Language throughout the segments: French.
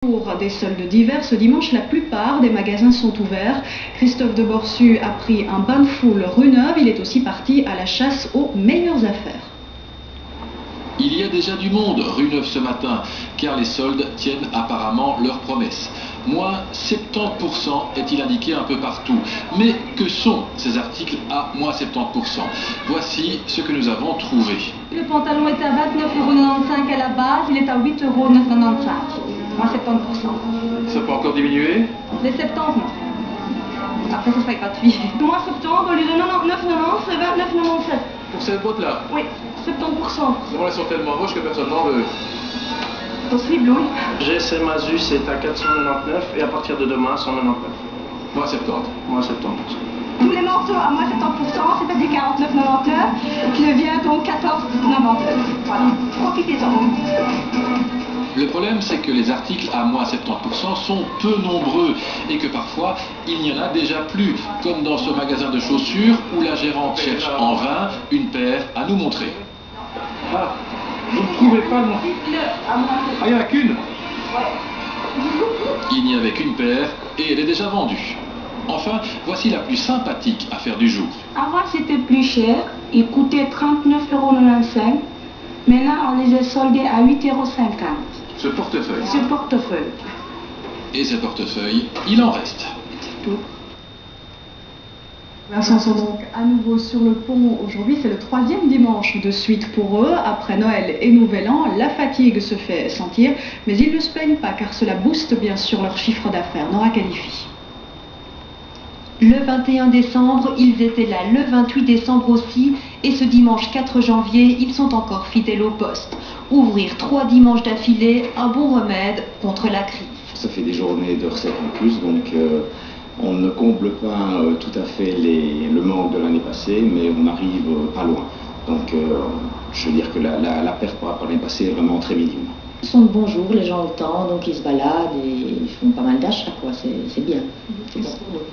Pour des soldes d'hiver, ce dimanche, la plupart des magasins sont ouverts. Christophe de Borsu a pris un bain de foule rue Neuve. Il est aussi parti à la chasse aux meilleures affaires. Il y a déjà du monde rue Neuve ce matin, car les soldes tiennent apparemment leurs promesses. Moins 70% est-il indiqué un peu partout. Mais que sont ces articles à moins 70%? Voici ce que nous avons trouvé. Le pantalon est à 29,95 € à la base, il est à 8,995 €. Moins 70%. Ça peut encore diminuer? Les 70, non. Après, ce sera gratuit. Moins 70, au lieu de 99,90, c'est 29,97 €. Pour cette boîte-là? Oui, 70%. Non, elles sont tellement moches que personne n'en veut. Possible, oui. GSM Asus est à 499 et à partir de demain 199. Moins 70. Moins 70%. Tous les morceaux à moins 70%, c'est-à-dire 49,99 €, qui devient donc 14,99 €. Voilà, profitez-en. Le problème, c'est que les articles à moins 70% sont peu nombreux et que parfois, il n'y en a déjà plus, comme dans ce magasin de chaussures où la gérante cherche en vain une paire à nous montrer. Ah, vous ne trouvez pas non? Ah, il n'y en a qu'une? Il n'y avait qu'une paire et elle est déjà vendue. Enfin, voici la plus sympathique affaire du jour. Avant, c'était plus cher, il coûtait 39,95 €. Maintenant, on les a soldés à 8,50 €. Ce portefeuille. Ce portefeuille. Et ce portefeuille, il en reste. Les commerçants sont donc à nouveau sur le pont aujourd'hui. C'est le 3e dimanche de suite pour eux. Après Noël et Nouvel An, la fatigue se fait sentir, mais ils ne se plaignent pas car cela booste bien sûr leur chiffre d'affaires. Nora qualifie. Le 21 décembre, ils étaient là, le 28 décembre aussi, et ce dimanche 4 janvier, ils sont encore fidèles au poste. Ouvrir 3 dimanches d'affilée, un bon remède contre la crise. Ça fait des journées de recettes en plus, donc on ne comble pas tout à fait le manque de l'année passée, mais on arrive pas loin. Donc je veux dire que la perte par rapport à l'année passée est vraiment très minime. Ils sont de bons jours, les gens ont le temps, donc ils se baladent et ils font pas mal d'achats, quoi. C'est bien. C'est bon pour nous.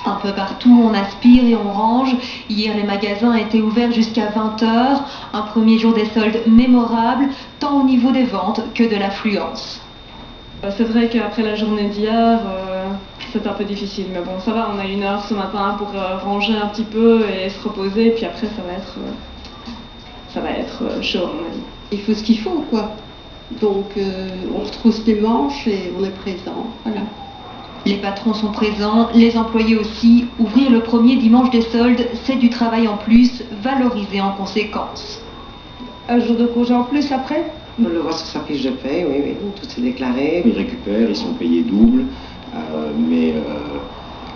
Un peu partout, on aspire et on range. Hier, les magasins étaient ouverts jusqu'à 20 h. Un premier jour des soldes mémorable, tant au niveau des ventes que de l'affluence. C'est vrai qu'après la journée d'hier, c'est un peu difficile. Mais bon, ça va, on a 1 heure ce matin pour ranger un petit peu et se reposer. Puis après, ça va être chaud, à mon avis. Il faut ce qu'il faut, quoi. Donc, on retrousse les manches et on est présent. Voilà. Les patrons sont présents, les employés aussi. Ouvrir le premier dimanche des soldes, c'est du travail en plus, valorisé en conséquence. Un jour de congé en plus après? On le voit sur sa fiche de paie, oui, tout est déclaré. Ils récupèrent, ils sont payés double, mais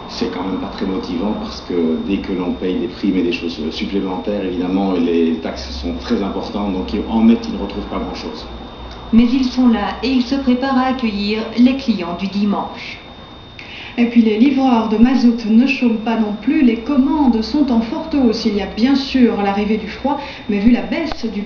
c'est quand même pas très motivant parce que dès que l'on paye des primes et des choses supplémentaires, évidemment, les taxes sont très importantes, donc en net, ils ne retrouvent pas grand-chose. Mais ils sont là et ils se préparent à accueillir les clients du dimanche. Et puis les livreurs de mazout ne chôment pas non plus, les commandes sont en forte hausse. Il y a bien sûr l'arrivée du froid, mais vu la baisse du